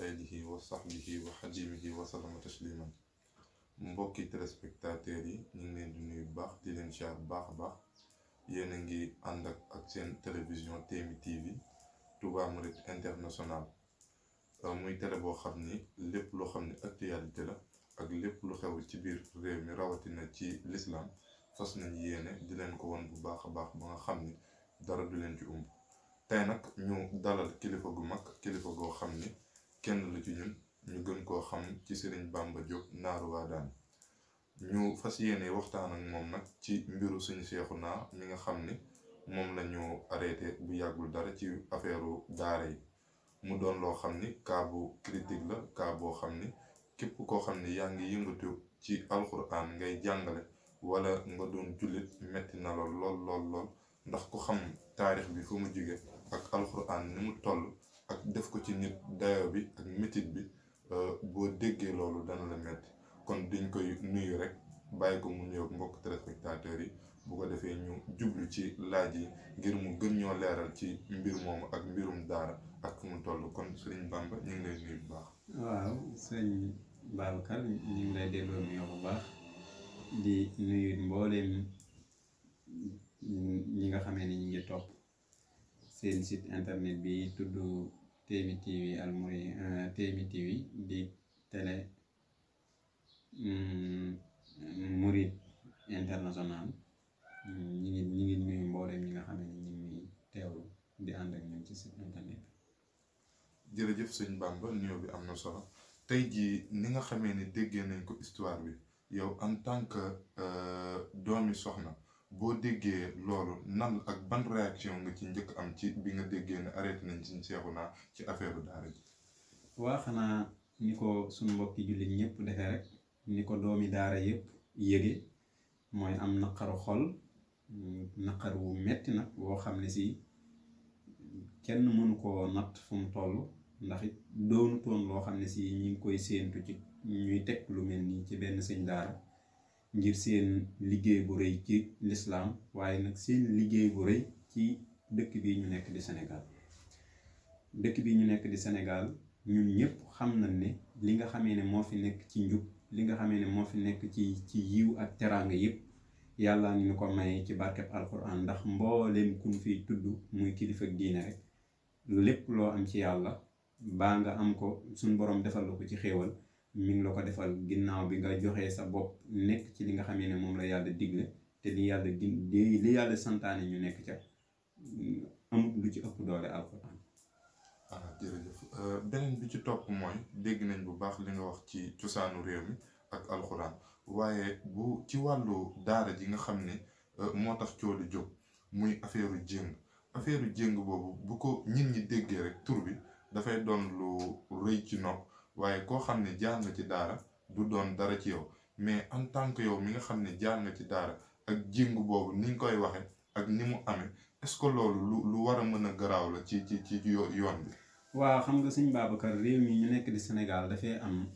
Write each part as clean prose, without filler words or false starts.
alihi wa sahbihi wa xadimihi wa sallama tasliman. Mbokki téléspectateurs yi ñu ngi leen di nuyu bu baax di leen siyaar bu baax a baax. Yéen a ngi ànd ak seen télévision TMI TV Touba Mouride International, muy télé boo xam ni lépp loo xam ni actualité la ak lépp lu xew ci biir réew mi rawatina ci l'islam fas nañ yéene di leen ko won bu baax a baax ba nga xam ni dara du leen ci umb. tey nag ñu dalal kilifa gu mag, kilifa goo xam ni kenn la ci ñun, ñu gën koo xam ci Serigne Bamba Diop Naaru Waadaan. ñu fas yéene waxtaan ak moom nag ci mbiru suñu Seexuna mi nga xam ni moom la ñu arrêté bu yàggul dara ci affaire daara yi. mu doon loo xam ni cas bu critique la, cas boo xam ni képp koo xam ni yaa ngi yëngatu ci alxuraan ngay jàngale wala nga doon jullit metti na lool lool ndax ku xam taarix bi fu mu jóge ak alxuraan ni mu toll ak def ko ci nit dayo bi ak métit bi, boo déggee loolu dana la metti. kon dañ koy nuyu rek bàyyi ko mu nuyoog mbokk téléspectateurs yi, bu ko defee ñu jublu ci laaj yi ngir mu gën ñoo leeral ci mbir moomu ak mbirum daara ak fu mu toll. kon Serigne Bamba ñu ngi lay nuyu bu baax. waaw sëñ Babacar ñu ngi lay delloo nuyoo bu baax di nuyu mbooleem ñi nga xamee ni ñu ngi topp seen site internet bi tudd TMI TV Al Mouride, TMI TV di télé Mouride International. ñi ngi nuyu mbooleem ñi nga xamee ni ñu ngi teewlu di ànd ak ñun ci site internet bi. jërëjëf sëñ Bamba, nuyoo bi am na solo. tey jii ni nga xamee ni déggee nañ ko histoire bi, yow en tant que doomi soxna boo déggee loolu nan ak ban réaction nga ci njëkk am ci bi nga déggee ne arrêté nañ suñu Seexuna ci affaire daara ji? waa xanaa ni ko suñu mbokki jullit ñëpp defee rek, ni ko doomi daara yëpp yëge, mooy am naqaru xol, naqar wu metti nag woo xam ne si kenn mënu koo natt fu mu toll, ndax it doonu toon loo xam ne si ñi ngi koy séentu ci ñuy teg lu mel nii ci benn sëñ daara ngir seen liggéey bu rëy ci lislaam, waaye nag seen liggéey bu rëy ci dëkk bi ñu nekk di Sénégal. dëkk bi ñu nekk di Sénégal ñun ñëpp xam nañ ne li nga xamee ne moo fi nekk ci njub, li nga xamee ne moo fi nekk ci yiw ak teraanga yëpp yàlla ñu ko may ci barkeb alquran. ndax mbooleem kun fiy tudd muy kilifa ak diine rek, lépp loo am ci yàlla baa nga am ko suñ borom defal la ko ci xéewal, mi ngi la ko defal ginnaaw bi nga joxee sa bopp nekk ci li nga xamee ne moom la yàlla digle, te li yàlla santaane ñu nekk ca, amut lu ci ëpp doole alquran. jërëjëf. beneen bi ci topp mooy dégg nañ bu baax li nga wax ci cosaanu réew mi ak alxuraan, waaye bu ci wàllu daara ji nga xam ne moo tax cooli jóg muy affaire jéng boobu bu ko nit ñi déggee rek tur bi dafay doon lu rëy ci nopp, waaye koo xam ne jaar nga ci daara du doon dara ci yow. mais en tant que yow mi nga xam ne jaar nga ci daara ak jéng boobu ni nga koy waxe ak ni mu amee, est-ce que loolu lu war a mën a garaaw la ci yoon bi? waaw xam nga sëñ Babacar, réew mi ñu nekk di Sénégal dafay am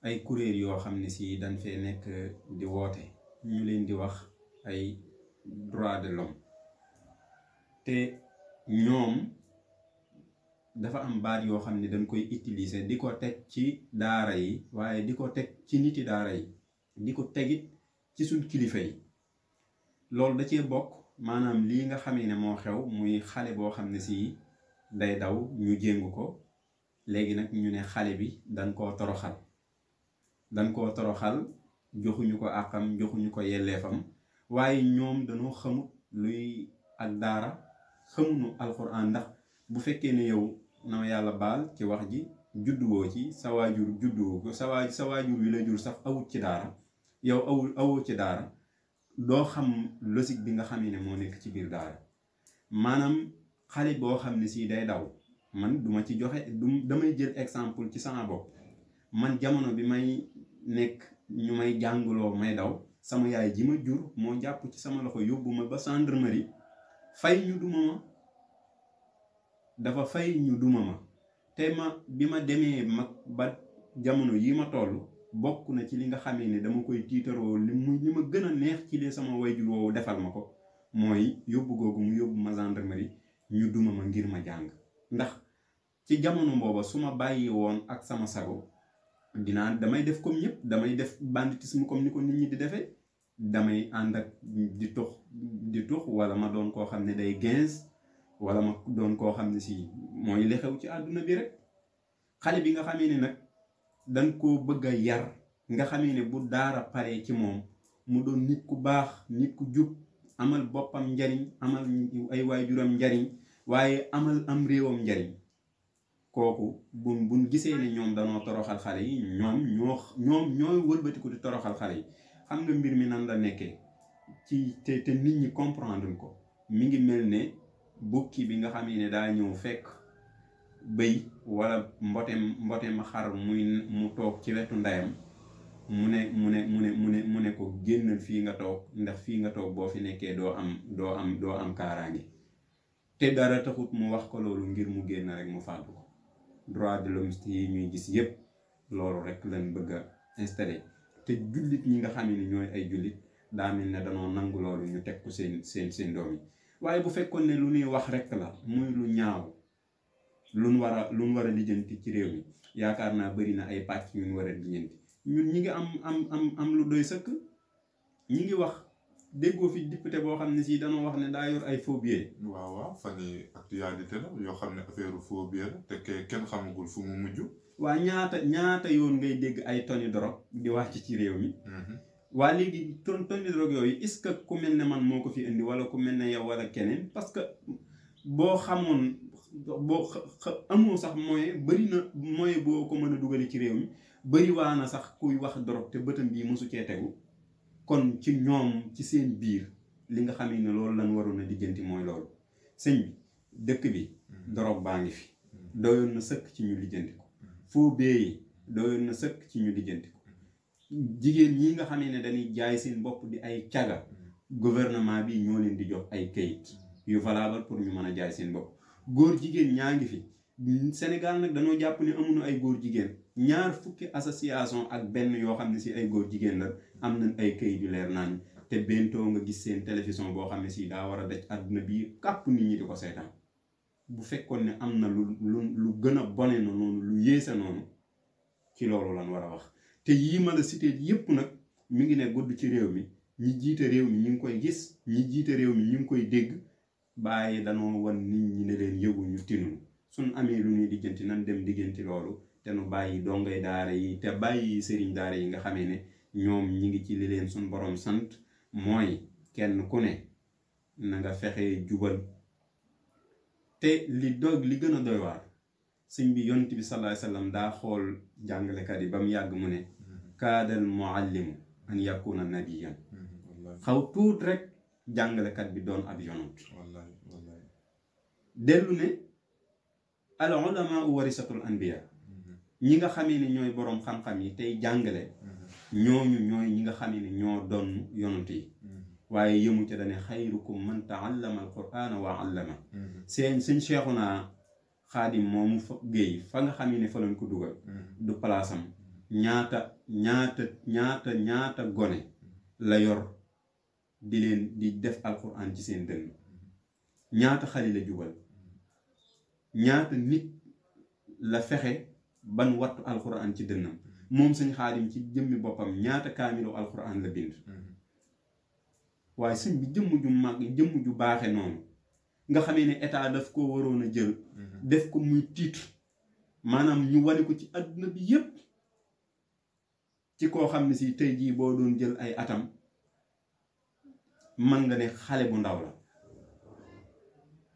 ay kuréel yoo xam ne si dañ fee nekk di woote, ñu leen di wax ay droit de l'homme, te ñoom dafa am baat yoo xam ne dañ koy utiliser di ko teg ci daara yi, waaye di ko teg ci niti daara yi, di ko tegit ci suñ kilifa yi. loolu da cee bokk, maanaam lii nga xamee ne moo xew muy xale boo xam ne si day daw ñu jéngu ko, léegi nag ñu ne xale bi dañ koo toroxal, joxuñu ko àqam, joxuñu ko yelleefam, waaye ñoom dañoo xamut luy ak daara, xamuñu alxuraan. ndax bu fekkee ne yow na yàlla baal ci wax ji judduwoo ci, sa waajur judduwoo ko, sa waajur wi la jur sax awut ci daara, yow awoo ci daara, doo xam logique bi nga xamee ne moo nekk ci biir daara. maanaam xale boo xam ne si day daw, man duma ci joxe damay jël exemple ci sama bopp. man jamono bi may nekk ñu may jàngloo may daw, sama yaay ji ma jur moo jàpp ci sama loxo yóbbu ma ba gendarmerie, fay ñu duma ma, dafa fay ñu duma ma. te bi ma demee mag ba jamono yi ma toll, bokk na ci li nga xamee ne dama koy tiitaroo, li ma gën a neex ci li sama wayjur woowu defal ma ko, mooy yóbbu googu mu yóbbu ma gendarmerie ñu duma ma ngir ma jàng. ndax ci jamono booba su ma bàyyi woon ak sama sago damay def comme ñëpp, damay def banditisme comme ni ko nit ñi di defee, damay ànd ak di tux wala ma doon koo xam ne day gens wala ma doon koo xam ne si mooy li xew ci àdduna bi rek. xale bi nga xamee ne nag dañ koo bëgg a yar, nga xamee ne bu daara paree ci moom mu doon nit ku baax, nit ku jub, amal boppam njariñ, amal ay waajuram njariñ, waaye amal am réewam njariñ, kooku buñ gisee ne ñoom danoo toroxal xale yi, ñoom ñooy wëlbatiku di toroxal xale yi. xam nga mbir mi nan la nekkee ci te nit ñi comprendre ko, mi ngi mel ne bukki bi nga xamee ne daa ñëw fekk bëy wala mboteem xar mu toog ci wetu ndeyam, mu ne ko génnal fii nga toog, ndax fii nga toog boo fi nekkee doo am kaaraange. te dara taxut mu wax ko loolu ngir mu génn rek mu fàttu ko. droit de l'homme yi ñuy gis yépp loolu rek lañ bëgg a installé. te jullit ñi nga xam ne ñooy ay jullit daa mel ne danoo nangu loolu ñu teg ko seen doom yi. waaye bu fekkoon ne lu ñuy wax rek la muy lu ñaaw lu war a lijjanti ci réew mi, yaakaar naa bari na ay pàcc ñun war a lijjanti. ñun ñi ngi am lu doy sëkk. ñi ngi wax déggoo fi député boo xam ne si danoo wax ne daa yor ay faux billets. waaw fan yi actualité la yoo xam ne affaire faux billets la te kenn xamagul fu mu mujj. waa ñaata yoon ngay dégg ay toni drogue di wàcc ci réew mi. waa léegi toni drogue yooyu est-ce que ku mel ne man moo ko fi indi wala ku mel ne yow wala keneen? parce que boo xamoon amoo sax moyen, bari na moyen boo ko mën a dugali ci réew mi, bari waa na sax kuy wax drogue te bëtam bii mosu cee tegu. kon ci ñoom ci seen biir li nga xam ne loolu lañ waroon a lijjanti mooy loolu. sëñ bi dëkk bi drogue baa ngi fi, doyoon na sëkk ci ñu lijjanti ko. faux billets yi doyoon na sëkk ci ñu lijjanti ko. jigéen ñi nga xam ne dañuy jaay seen bopp di ay caga, gouvernement bi ñoo leen di jox ay kayit yu valable pour ñu mën a jaay seen bopp. góor jigéen ñaa ngi fi. Sénégal nag dañoo jàpp ne amuñu ay góor jigéen. 2 fukki association ak benn yoo xam ne si ay góor jigéen la am nañ ay kayit yu leer naan te bentoo nga gis seen télévision boo xam ne si daa war a daj àdduna bi kàpp nit ñi di ko seetaan. bu fekkoon ne am na lu gën a bone na noonu, lu yéese noonu, ci loolu lan war a wax. te yii ma la cité yépp nag mi ngi ne gudd ci réew mi, ñi jiite réew mi ñu ngi koy gis, ñi jiite réew mi ñu ngi koy dégg, bàyyi danoo wan nit ñi ne leen yëguñu tinunu. suñ amee lu ñuy lijjanti nan dem lijjanti loolu te nu bàyyi dongay daara yi te bàyyi sëriñ daara yi nga xamee ne ñoom ñi ngi ci li leen suñ borom sant, mooy kenn ku ne na nga fexe jubal. te li gën a doy waar, sëñ bi yonent bi sallallahu alayhi wasallam daa xool jàngalekat yi ba mu yàgg mu ne kaadal muallimu an yakuna nabiyan. xaw tuut rek jàngalekat bi doon ab yonent. dellu ne al ulama warisatul anbiya, ñi nga xamee ne ñooy boroom xam-xam yi tey jàngale, ñooñu ñooy ñi nga xamee ne ñoo doon yonent yi. waaye yëmu ca dane xayrukum man taallama al qur'ana wa allama. sëñ Seexuna Xaadim moomu fa géey fa nga xamee ne fa lañ ko dugal du palaasam. ñaata gone la yor di def alquran ci seen dënn, ñaata xale la jubal, ñaata nit la fexe ban wattu alquran ci dënnam. moom sëñ Xaadim ci jëmmi boppam ñaata kaamilu alquran la bind. waaye sëñ bi jëmm ju mag, jëmm ju baaxe noonu nga xamee ne état daf ko waroon a jël def ko muy titre, maanaam ñu wane ko ci adduna bi yépp, ci koo xam ne si tey jii boo doon jël ay atam man nga ne xale bu ndaw la.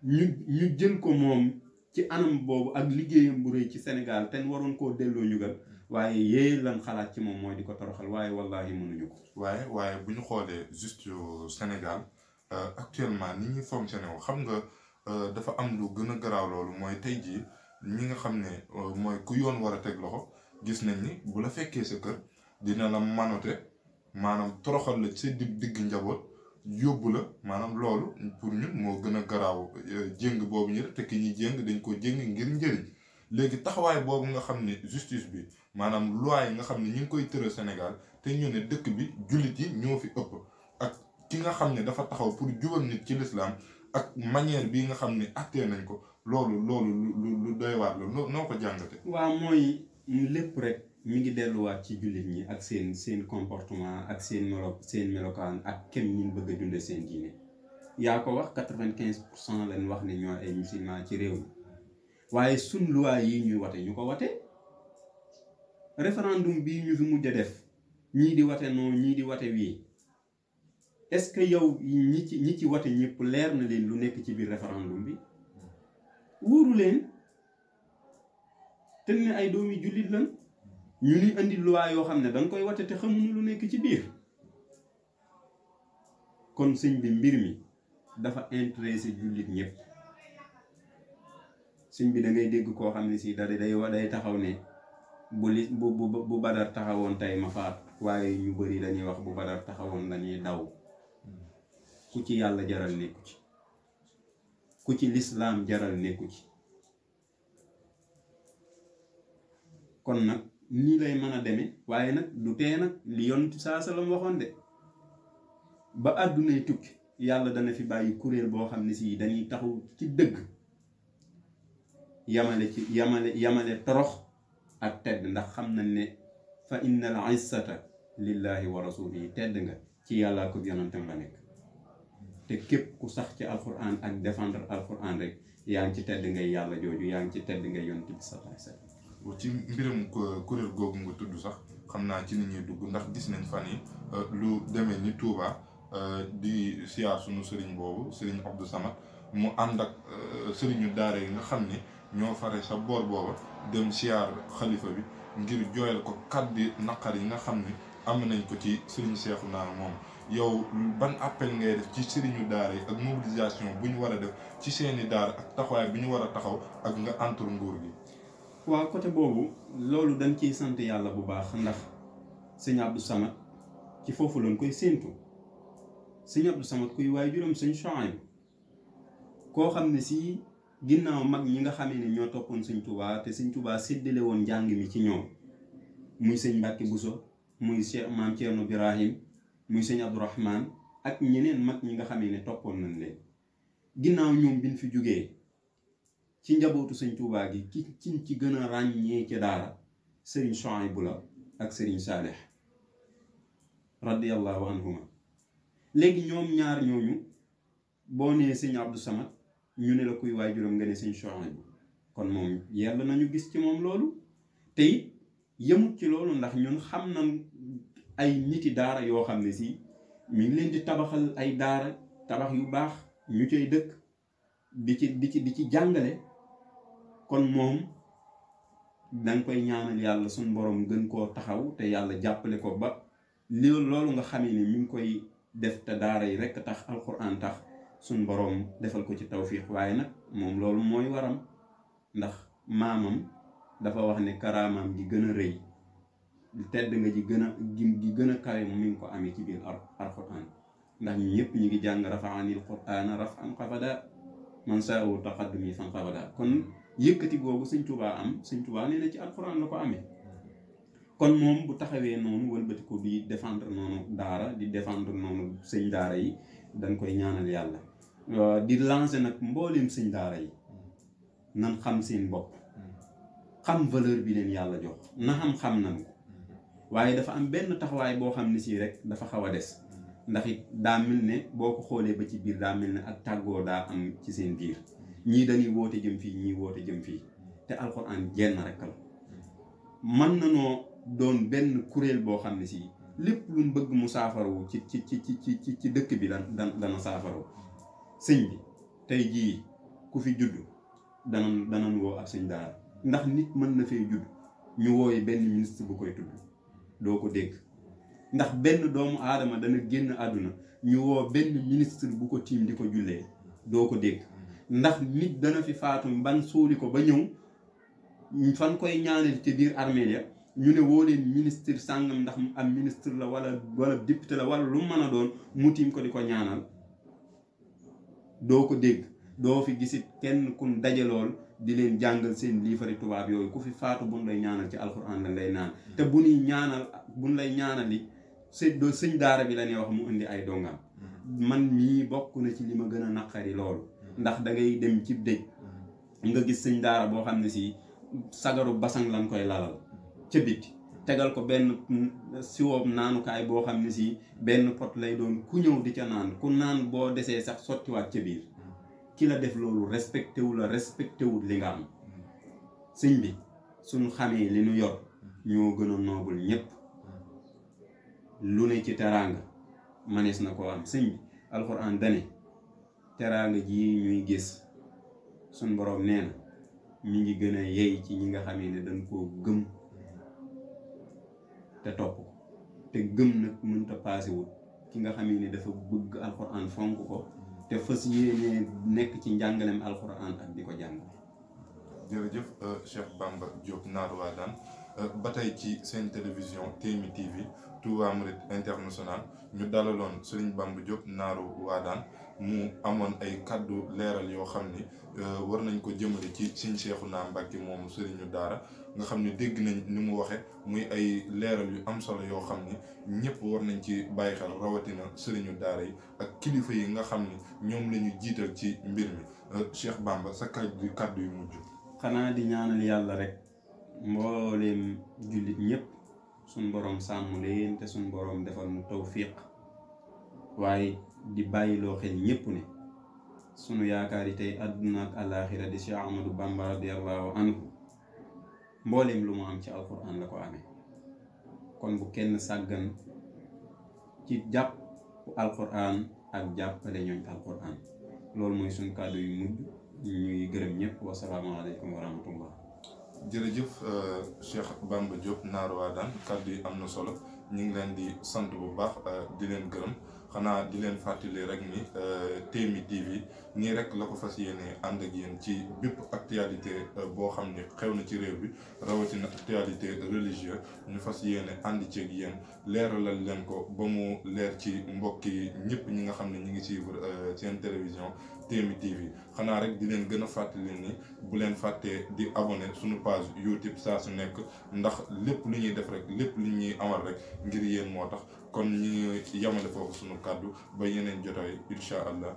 ñu jël ko moom ci anam boobu ak liggéeyam bu rëy ci Sénégal te waroon koo delloo ñugal, waaye yee lan xalaat ci moom mooy di ko toroxal. waaye wallahi mënuñu ko. waaye bu ñu xoolee juste Sénégal actuellement ni ñuy fonctionné wu, xam nga dafa am lu gën a garaaw loolu, mooy tey jii ñi nga xam ne mooy ku yoon war a teg loxo, gis nañ ni bu la fekkee sa kër dina la manote, maanaam toroxal la ci digg njaboot, yóbbu la. maanaam loolu pour ñun moo gën a garaaw jéng boobu ñu te ki ñuy jéng dañ ko jéng ngir njëriñ. léegi taxawaay boobu nga xam ne justice bi, maanaam loi yi nga xam ne ñu ngi koy tëral Sénégal te ñu ne dëkk bi jullit yi ñoo fi ëpp, ak ki nga xam ne dafa taxaw pour jubal nit ci l'islam, ak manière bi nga xam ne attee nañ ko, loolu lu doy waar la noo ko jàngate. waaw mooy lépp rek mi ngi delluwaat ci jullit ñi ak seen comportement ak seen melokaan ak kem ñin bëgg a dunde seen diine. yaa ko wax 95% lañ wax ne ñoo ay musulman ci réew mi waaye suñ loi yi ñuy wate ñu ko wate référendum bii ñu fi mujj a def ñii di wate non ñii di wate wii est-ce que yow ñi ci wate ñëpp leer na leen lu nekk ci biir référendum bi wóoru leen te ne ay doomi jullit lan ñu ni indi loi yoo xam ne danga koy wate te xamuñu lu nekk ci biir kon sëñ bi mbir mi dafa intéressé jullit ñëpp sëñ bi da ngay dégg koo xam ne si day taxaw ne bu Badar taxawoon tey ma faat waaye ñu bari dañuy wax bu Badar taxawoon lañuy daw ku ci yàlla jaral nekku ci ku ci lislaam jaral nekku ci kon nag nii lay mën a demee waaye nag du tee nag li Yonent saa salaam waxoon de ba àddunay tukki yàlla dana fi bàyyi kuréel boo xam ne si dañuy taxaw ci dëgg yamale torox ak tedd ndax xam nañ ne fa innal izzata lillahi wa rasulihi tedd nga ci yàllaa ko yonentam la nekk te képp ku sax ci alquran ak défendre alquran rek yaa ngi ci tedd ngay yàlla jooju yaa ngi ci tedd ngay yonent bi sallallahu alayhi wasallam ci mbiram kuréel googu nga tudd sax xam naa ci ni ñuy dugg ndax gis nañ fan yi lu demee ni Touba di siyaar sunu sëriñ boobu sëriñ Abdou Samad mu ànd ak sëriñu daara yi nga xam ni ñoo fare sa boor booba dem siyaar xalifa bi ngir jooyal ko kàddi naqar yi nga xam ni am nañ ko ci sëriñ Seexuna moom yow ban appel ngay def ci sëriñu daara yi ak mobilisation bu ñu war a def ci seeni daara ak taxawaay bi ñu war a taxaw ak nga entre nguur gi. waaw côté boobu loolu dañ ciy sant yàlla bu baax ndax sëñ Abdou Samad ci foofu lañ koy séentu sëñ Abdou Samad kuy waaye juróom sëñ Chouaïb koo xam ne si ginnaaw mag ñi nga xamee ne ñoo toppoon sëñ Touba te sëñ Touba séddale woon njàng mi ci ñoom muy sëñ Mbàkke Bousso muy Cheikh Maam Thierno Birahim muy sëñ Abdourahman ak ñeneen mag ñi nga xamee ne toppoon nañ leen ginnaaw ñoom biñ fi jógee ci njabootu sëñ Touba gi ci gën a ràññee ci daara sëriñ Chouaïbou la ak sëriñ Saalih radiyallahu anhuma léegi ñoom ñaar ñooñu boo nee sëñ Abdou Samad ñu ne la kuy waajuram nga ne sëñ Chouaïbou kon moom yàlla nañu gis ci moom loolu te it yëmut ci loolu ndax ñun xam nañ ay niti daara yoo xam ne si mi ngi leen di tabaxal ay daara tabax yu baax ñu cay dëkk di ci jàngale kon moom danga koy ñaanal yàlla suñ borom gën koo taxaw te yàlla jàppale ko ba loolu nga xamee ne mi ngi koy def te daara yi rekk tax alquran tax suñ boroom defal ko ci tawfiix waaye nag moom loolu mooy waram ndax maamam dafa wax ne karaamam gi gën a rëy tedd nga gi gën a kawe mi ngi ko amee ci biir alquran ndax ñu ñëpp ñu ngi jàng rafaanil qur'ana rafan xafada man saawu taqaddumi fan xafada kon yëkkati googu sëñ Tuubaa am sëñ Tuubaa nee na ci alquran la ko amee kon moom bu taxawee noonu wëlbati ko di défendre noonu daara di défendre noonu sëñ daara yi dañ koy ñaanal yàlla di lancer nag mbooleem sëñ daara yi nan xam seen bopp xam valeur bi leen yàlla jox na xam nan ko waaye dafa am benn taxawaay boo xam ne si rek dafa xaw a des ndax it daa mel ne boo ko xoolee ba ci biir daa mel ne ak tàggoo daa am ci seen biir ñii dañuy woote jëm fii ñii woote jëm fii te alxuraan jenn rek la mën nanoo doon benn kuréel boo xam ne si lépp luñ bëgg mu saafarawu ci dëkk bi dana saafarawu sëñ bi tey jii ku fi judd danañ woo ab sëñ daara ndax nit mën na fee judd ñu wooye benn ministre bu koy tudd doo ko dégg ndax benn doomu aadama dana génn àdduna ñu woo benn ministre bu ko tiim di ko jullee doo ko dégg ndax nit dana fi faatu ban suuli ko ba ñëw fan koy ñaanal ci biir armeel ya ñu ne woo leen ministre sàngam ndax am ministre la wala député la wala lu mën a doon mu tiim ko di ko ñaanal doo ko dégg doo fi gisit kenn kun dajalool di leen jàngal seen liifari tubaab yooyu ku fi faatu buñ lay ñaanal ci alxuraan lañ lay naan te bu ñuy ñaanal buñ lay ñaanali sëñ daara bi la ñuy wax mu indi ay dongam man mii bokk na ci li ma gën a naqari loolu ndax da ngay dem ci dëj nga gis sëñ daara boo xam ne si sagaru basang lañ koy lalal ca biti tegal ko benn siwoom naanukaay boo xam ne si benn pot lay doon ku ñëw di ca naan ku naan boo desee sax sottiwaat ca biir ki la def loolu respecté wu la respecté wul li nga am sëñ bi suñu xamee li nu yor ñoo gën a noobul ñépp lu ne ci teraanga manees na koo am sëñ bi alxuraan dane teraanga ji ñuy gis suñ boroom nee na mi ngi gën a yey ci ñi nga xamee ne dañ koo gëm te topp ko te gëm nag mënta paasewut ki nga xamee ne dafa bëgg alxuraan fonk ko te fas yéene nekk ci njàngalem alxuraan ak di ko jàng. jërëjëf Cheikh Bamba Diop Naar Wadane ba tey ci seen télévision TMI TV Touba Mouride International ñu dalaloon Serigne Bamba Diop Naar Wadane mu amoon ay kaddu leeral yoo xam ni war nañ ko jëmale ci Serigne Cheikhouna Mbacké moomu Serigne daara nga xam ne dégg nañ ni mu waxe muy ay leeral yu am solo yoo xam ni ñëpp war nañ ci bàyyi xel rawatina Serigne daara yi ak kilifa yi nga xam ni ñoom la ñu jiital ci mbir mi Cheikh Bamba sa kaddu yu mujj. xanaa di ñaanal yàlla rek mbooleem jullit ñëpp suñ boroom sàmm leen te suñ boroom defal mu tawfiq waaye di bàyyiloo xel ñëpp ne sunu yaakaar yi tey àdduna ak àllaaxira di Cheikh Ahmadou Bamba radiyallahu anhu mbooleem lu mu am ci alquran la ko amee kon bu kenn sàggan ci jàpp alquran ak jàppale ñooñ alquran loolu mooy suñ kàddu yu mujj ñuy gërëm ñëpp wasalaamaaleykum wa rahmatullah. jërëjëf Cheikh Bamba Diop Naar Wadane kàddu yi am na solo ñu ngi leen di sant bu baax di leen gërëm xanaa di leen fàttali rek ni TMI TV nii rek la ko fas yéene ànd ak yéen ci bépp actualité boo xam ne xew na ci réew bi rawatina actualité religieuse ñu fas yéene ànd ceeg yéen leeralal leen ko ba mu leer ci mbokki ñëpp ñi nga xam ne ñu ngi suivre seen télévision TMI TV xanaa rek di leen gën a fàttali ni bu leen fàttee di abonné suñu page YouTube saa su nekk ndax lépp lu ñuy def rek lépp lu ñuy amal rek ngir yéen moo tax kon ñu ngi yamale foofu suñu kàddu ba yeneen jotaay incha allah.